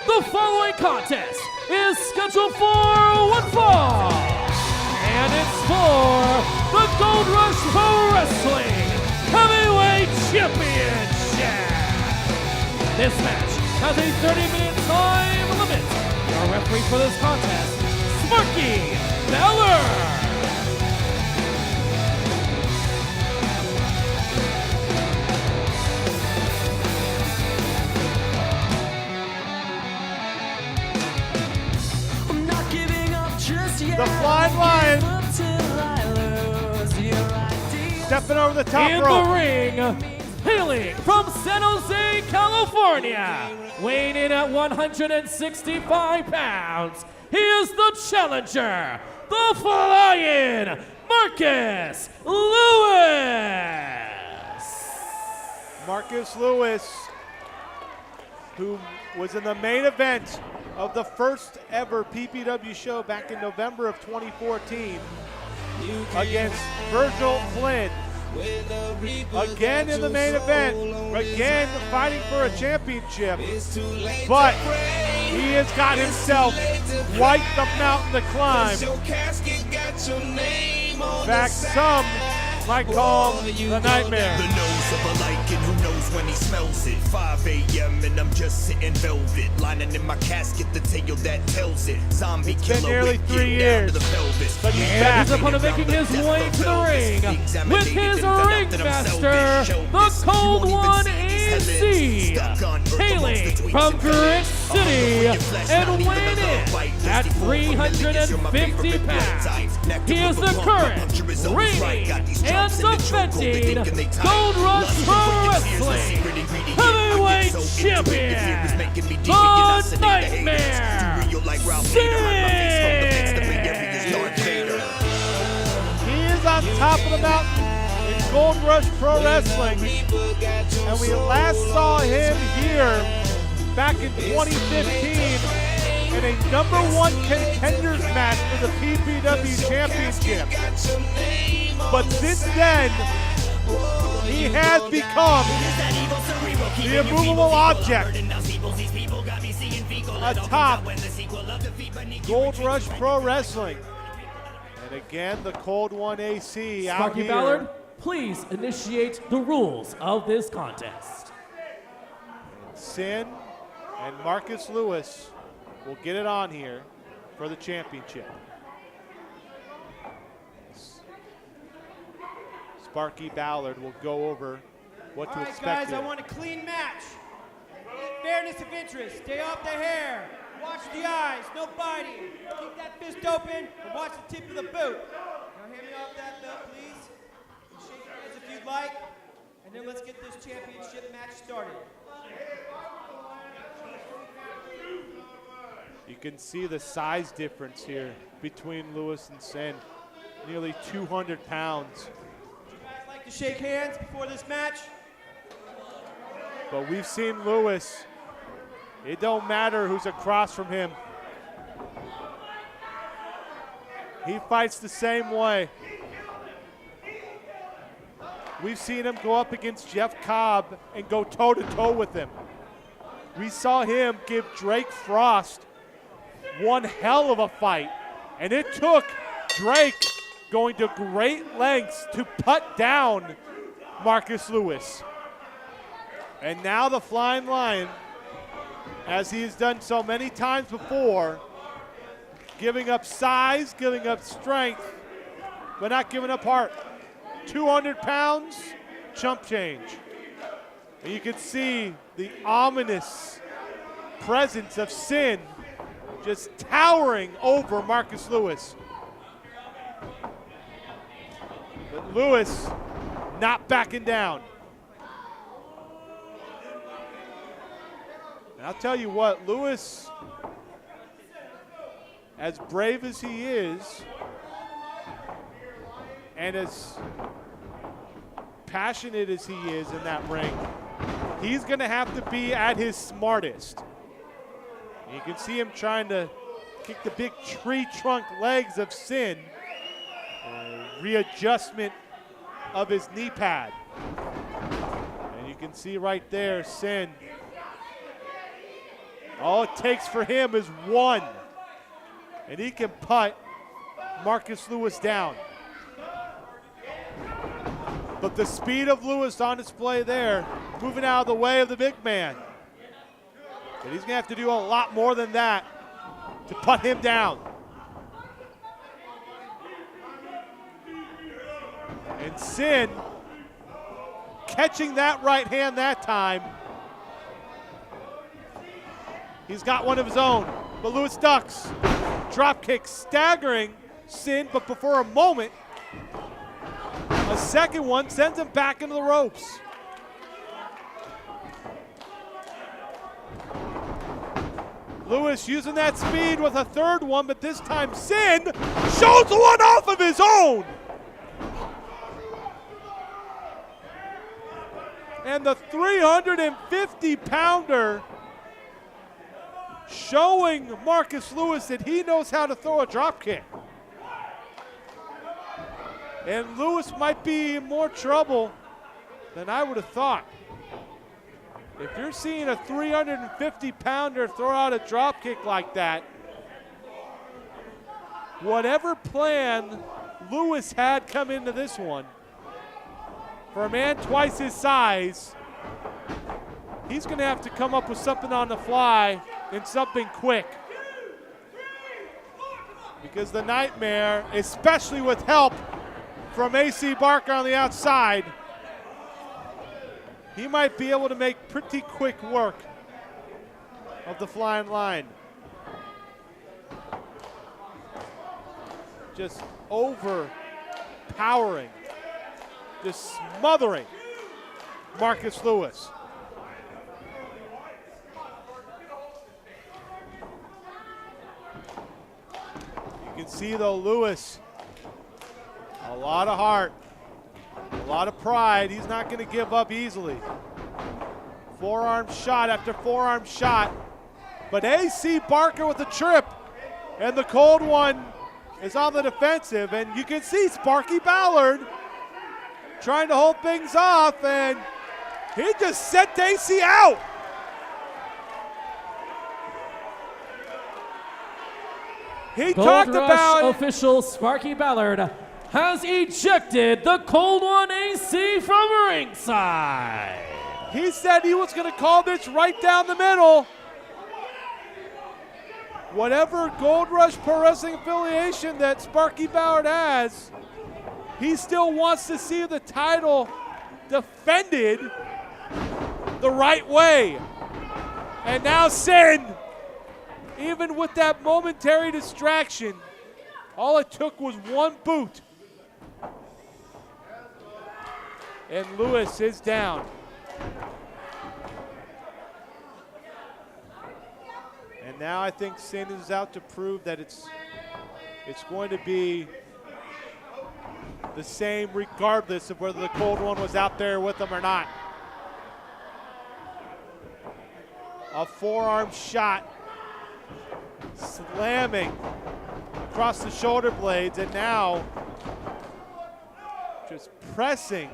The following contest is scheduled for one fall, and it's for the Gold Rush Pro Wrestling Heavyweight Championship. This match has a 30-minute time limit. Our referee for this contest, Sparky Beller. The Flying Lion stepping over the top rope. In the ring, hailing from San Jose, California, weighing in at 165 pounds, he is the challenger, the Flying Marcus Lewis. Marcus Lewis, who was in the main event of the first ever PPW show back in November of 2014 against Virgil Flynn. Again in the main event, again fighting for a championship, but he has got himself quite the mountain to climb. In fact, some might call him the Nightmare. The nose of a lichen, who knows when he smells it. 5 a.m. and I'm just sitting velvet, lining in my casket, the tale that tells it. Zombie It's been killer nearly 3 years, but he's And back. his opponent making his way to the ring with his ringmaster, the Cold One AC, hailing from Brick City and weighing in at 350 pounds. He is the current, reigning, and defending Gold Rush Pro Wrestling Heavyweight Champion, the Nightmare, Synn. He is on top of the mountain in Gold Rush Pro Wrestling, and we last saw him here back in 2015 in a #1 contenders match for the PPW Championship. But since then, he has become the immovable object atop Gold Rush Pro Wrestling. And again, the Cold One AC out Sparky here. Ballard, please initiate the rules of this contest. Synn and Marcus Lewis will get it on here for the championship. Sparky Ballard will go over what to expect. All right, guys, here. I want a clean match. Fairness of interest. Stay off the hair. Watch the eyes. No biting. Keep that fist open and watch the tip of the boot. Now hand me off that belt, please. And shake hands if you'd like. And then let's get this championship match started. You can see the size difference here between Lewis and Synn. Nearly 200 pounds. Would you guys like to shake hands before this match? But we've seen Lewis. It don't matter who's across from him. He fights the same way. We've seen him go up against Jeff Cobb and go toe-to-toe with him. We saw him give Drake Frost one hell of a fight, and it took Drake going to great lengths to put down Marcus Lewis. And now the Flying Lion, as he has done so many times before, giving up size, giving up strength, but not giving up heart. 200 pounds, chump change. And you can see the ominous presence of Synn just towering over Marcus Lewis. But Lewis not backing down. And I'll tell you what, Lewis, as brave as he is, and as passionate as he is in that ring, he's gonna have to be at his smartest. You can see him trying to kick the big tree trunk legs of Synn. Readjustment of his knee pad. And you can see right there, Synn All it takes for him is one. And he can put Marcus Lewis down. But the speed of Lewis on display there, moving out of the way of the big man. But he's gonna have to do a lot more than that to put him down. And Synn catching that right hand that time. He's got one of his own, but Lewis ducks. Drop kick staggering Synn, but before a moment, a second one sends him back into the ropes. Lewis using that speed with a third one, but this time Synn shows one off of his own. And the 350-pounder showing Marcus Lewis that he knows how to throw a drop kick. And Lewis might be in more trouble than I would have thought. If you're seeing a 350-pounder throw out a drop kick like that, whatever plan Lewis had come into this one, for a man twice his size, he's going to have to come up with something on the fly and something quick. Because the Nightmare, especially with help from AC Barker on the outside, he might be able to make pretty quick work of the flying line. Just overpowering, just smothering Marcus Lewis. You can see though Lewis, a lot of heart, a lot of pride. He's not going to give up easily. Forearm shot after forearm shot. But AC Barker with the trip, and the cold one is on the defensive. And you can see Sparky Ballard trying to hold things off, and he just sent AC out. He Gold talked Rush about official Sparky Ballard has ejected the cold one AC from ringside. He said he was going to call this right down the middle. Whatever Gold Rush Pro Wrestling affiliation that Sparky Ballard has, he still wants to see the title defended the right way. And now Synn, even with that momentary distraction, all it took was one boot. And Lewis is down. And now I think Synn is out to prove that it's going to be the same regardless of whether the cold one was out there with him or not. A forearm shot, slamming across the shoulder blades, and now just pressing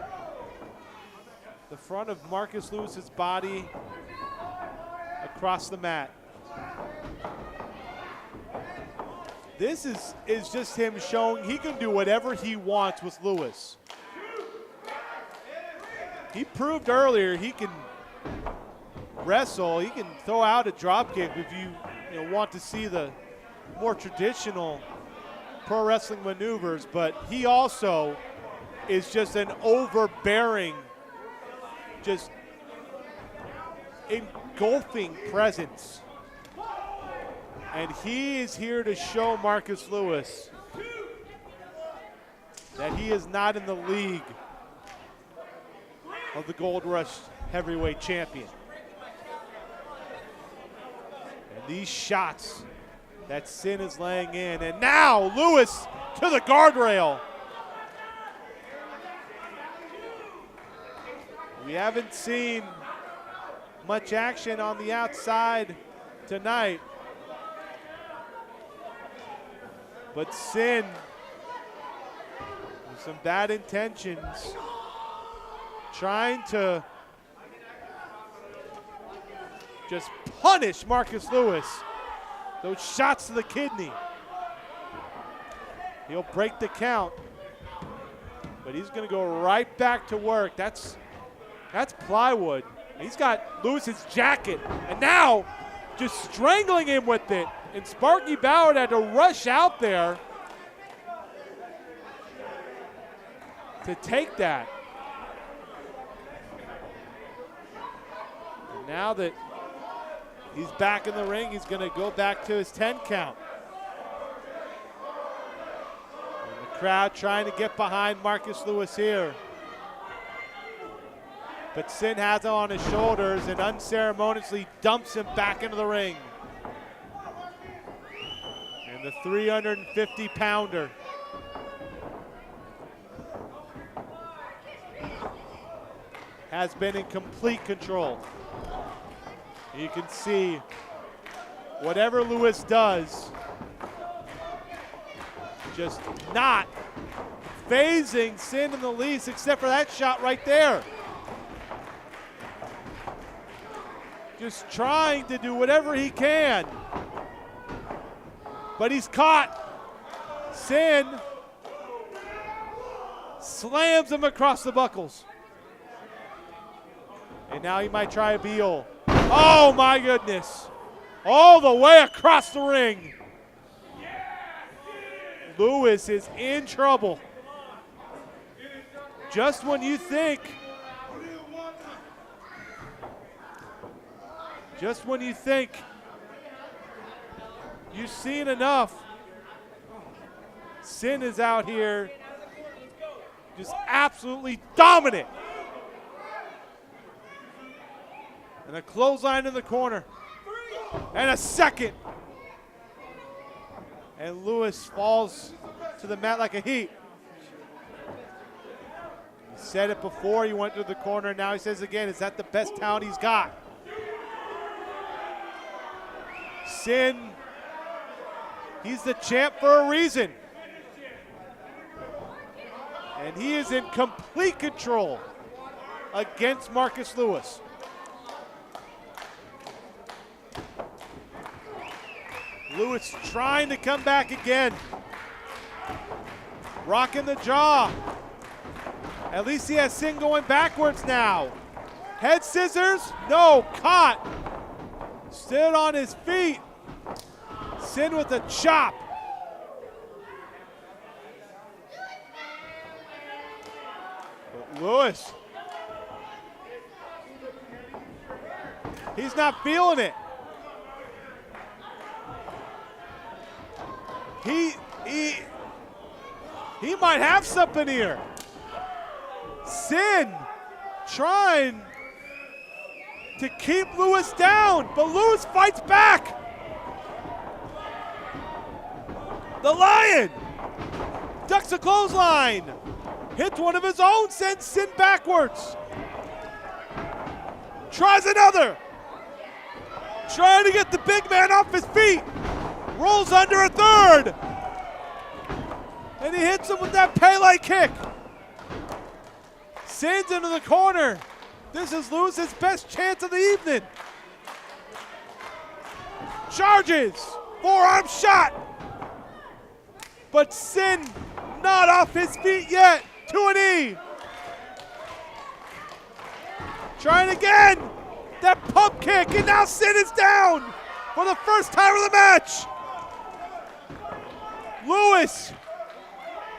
the front of Marcus Lewis's body across the mat. This is just him showing he can do whatever he wants with Lewis. He proved earlier he can wrestle, he can throw out a drop kick if you want to see the more traditional pro wrestling maneuvers, but he also is just an overbearing, just engulfing presence. And he is here to show Marcus Lewis that he is not in the league of the Gold Rush heavyweight champion. And these shots that Synn is laying in, and now Lewis to the guardrail. We haven't seen much action on the outside tonight, but Synn, with some bad intentions, trying to just punish Marcus Lewis. Those shots to the kidney. He'll break the count, but he's going to go right back to work. That's plywood. He's got Lewis's jacket, and now just strangling him with it. And Sparky Ballard had to rush out there to take that. And now that he's back in the ring, he's going to go back to his 10 count. And the crowd trying to get behind Marcus Lewis here. But Synn has him on his shoulders and unceremoniously dumps him back into the ring. And the 350-pounder has been in complete control. You can see whatever Lewis does, just not phasing Synn in the least, except for that shot right there. Just trying to do whatever he can. But he's caught. Synn slams him across the buckles. And now he might try a Beal. Oh my goodness. All the way across the ring. Lewis is in trouble. Just when you think you've seen enough, Synn is out here just absolutely dominant. And a clothesline in the corner. And a second. And Lewis falls to the mat like a heap. He said it before he went to the corner. Now he says again, is that the best talent he's got? Synn, he's the champ for a reason. And he is in complete control against Marcus Lewis. Lewis trying to come back again. Rocking the jaw. At least he has Synn going backwards now. Head scissors, no, caught. Stood on his feet. Synn with a chop. But Lewis, he's not feeling it. He might have something here. Synn trying to keep Lewis down, but Lewis fights back. The Lion ducks a clothesline, hits one of his own, sends Synn backwards. Tries another. Trying to get the big man off his feet. Rolls under a third. And he hits him with that Pele kick. Sends into the corner. This is Lewis's best chance of the evening. Charges. Forearm shot. But Synn not off his feet yet. To an E. Trying again. That pump kick. And now Synn is down for the first time of the match. Lewis.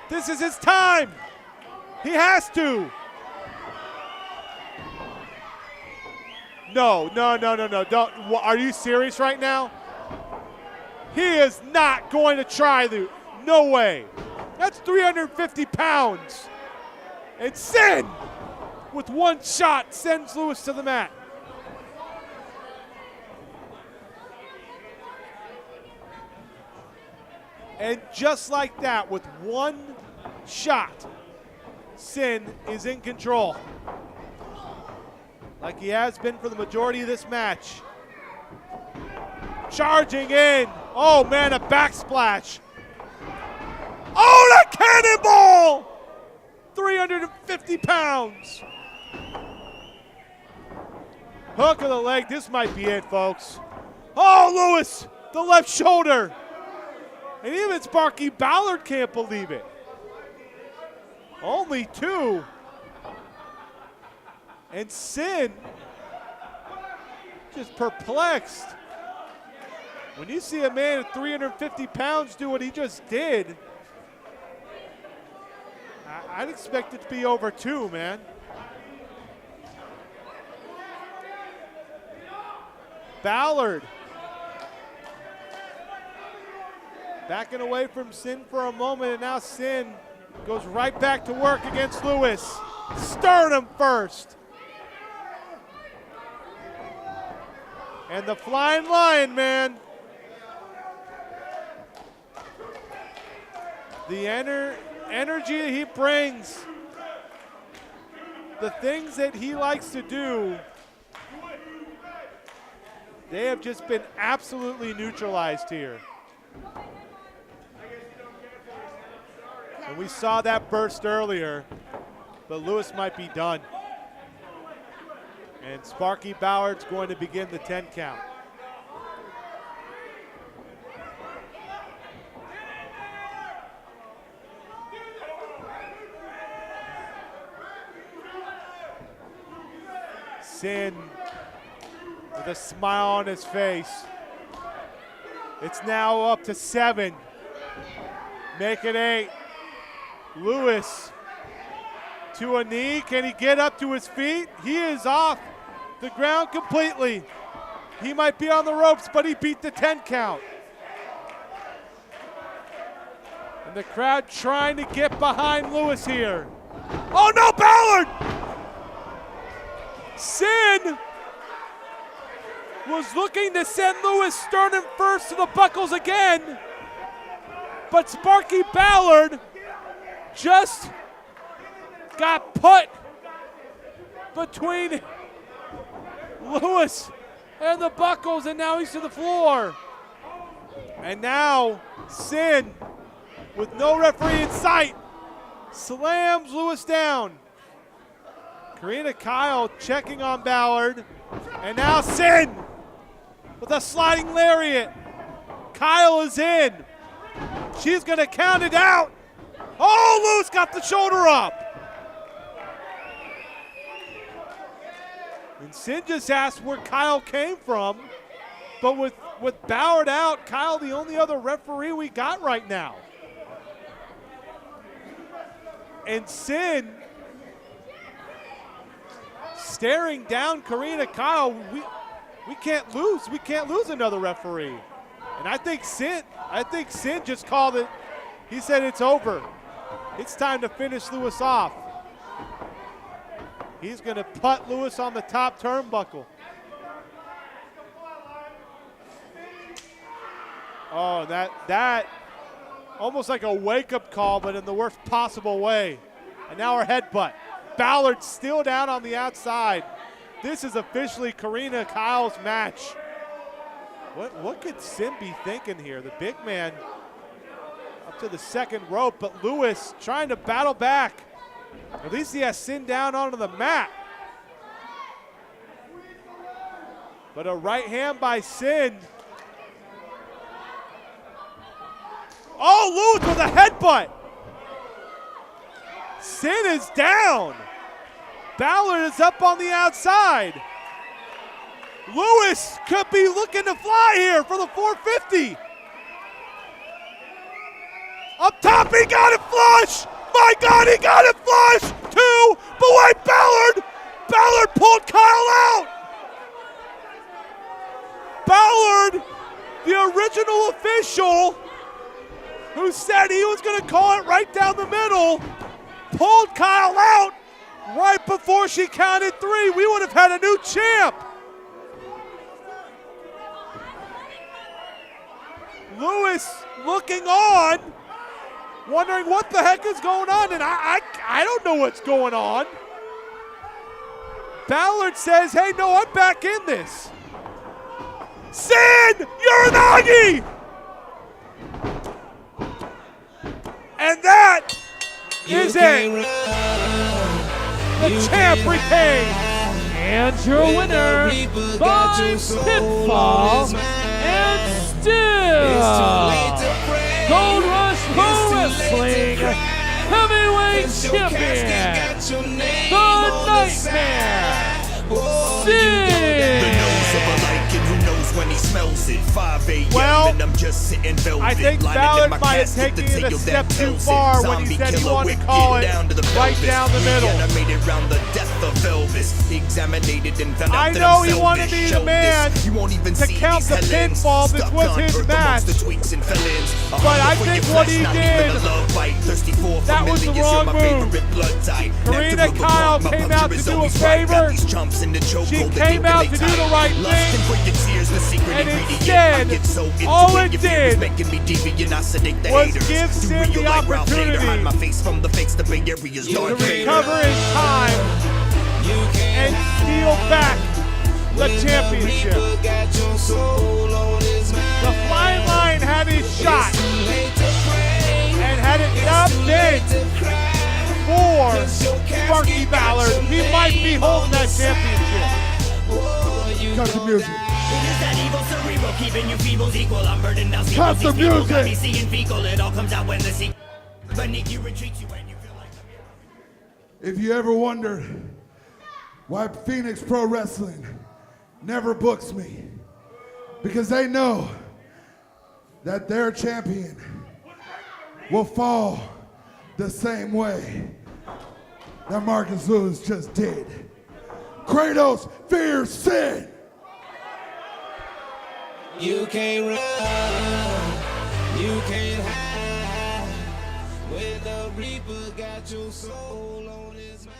This is his time. He has to. No. Don't. Are you serious right now? He is not going to try the. No way. That's 350 pounds. And Synn, with one shot, sends Lewis to the mat. And just like that, with one shot, Synn is in control. Like he has been for the majority of this match. Charging in. Oh man, a backsplash. Oh, the cannonball! 350 pounds. Hook of the leg. This might be it, folks. Oh, Lewis, the left shoulder. And even Sparky Ballard can't believe it. Only 2. And Synn just perplexed. When you see a man at 350 pounds do what he just did, I'd expect it to be over 2, man. Ballard backing away from Synn for a moment, and now Synn goes right back to work against Lewis. Sternum first. And the Flying Lion, man. The energy that he brings, the things that he likes to do, they have just been absolutely neutralized here. And we saw that burst earlier, but Lewis might be done. And Sparky Ballard's going to begin the 10 count. Synn with a smile on his face. It's now up to 7. Make it 8. Lewis to a knee. Can he get up to his feet? He is off the ground completely. He might be on the ropes, but he beat the 10 count. And the crowd trying to get behind Lewis here. Oh no, Ballard! Synn was looking to send Lewis sternum first to the buckles again, but Sparky Ballard just got put between Lewis and the buckles, and now he's to the floor. And now Synn, with no referee in sight, slams Lewis down. Karina Kyle checking on Ballard, and now Synn with a sliding lariat. Kyle is in. She's gonna count it out. Oh, Lewis got the shoulder up. And Synn just asked where Kyle came from, but with Ballard out, Kyle the only other referee we got right now. And Synn staring down Karina Kyle. We can't lose. We can't lose another referee. And I think Synn just called it. He said it's over. It's time to finish Lewis off. He's going to put Lewis on the top turnbuckle. Oh, that almost like a wake-up call, but in the worst possible way. And now her headbutt. Ballard still down on the outside. This is officially Karina Kyle's match. What could Synn be thinking here? The big man up to the second rope, but Lewis trying to battle back. At least he has Synn down onto the mat. But a right hand by Synn. Oh, Lewis with a headbutt. Synn is down. Ballard is up on the outside. Lewis could be looking to fly here for the 450. Up top, he got it flush. My God, he got it flush. 2, but wait, Ballard pulled Kyle out. Ballard, the original official, who said he was going to call it right down the middle, pulled Kyle out right before she counted 3. We would have had a new champ. Lewis looking on, wondering what the heck is going on, and I don't know what's going on. Ballard says, hey, no, I'm back in this. Synn, Uranagi! And that is it. The champ retains. And your winner by pinfall and still Gold Rush Pro Wrestling Heavyweight Champion, the Nightmare, Synn. Who knows when he smells it? 5 a.m. Well, and I'm just sitting velvet. I think Ballard might have taken it a step too far when he said he wanted to call it right down the middle. I know he wanted to be the man to count the pinfall. This was his match. But I think what he did, that was the wrong move. Karina Kyle came out to do a favor. She came out to do the right thing. And instead, all it did was give Synn the opportunity to recover his time and steal back the championship. The Flying Lion had his shot, and had it not been for Sparky Ballard, he might be holding that championship. Cut the music. That evil cerebral, keeping you feebles equal. I'm burdened now. Cut the music. Got me seeing fecal. It all comes out when the sequel. Beneath you retreats you when you feel like. If you ever wondered why Phoenix Pro Wrestling never books me, because they know that their champion will fall the same way that Marcus Lewis just did. Kratos fears Synn. You can't run, you can't hide. When the Reaper got your soul on his mind.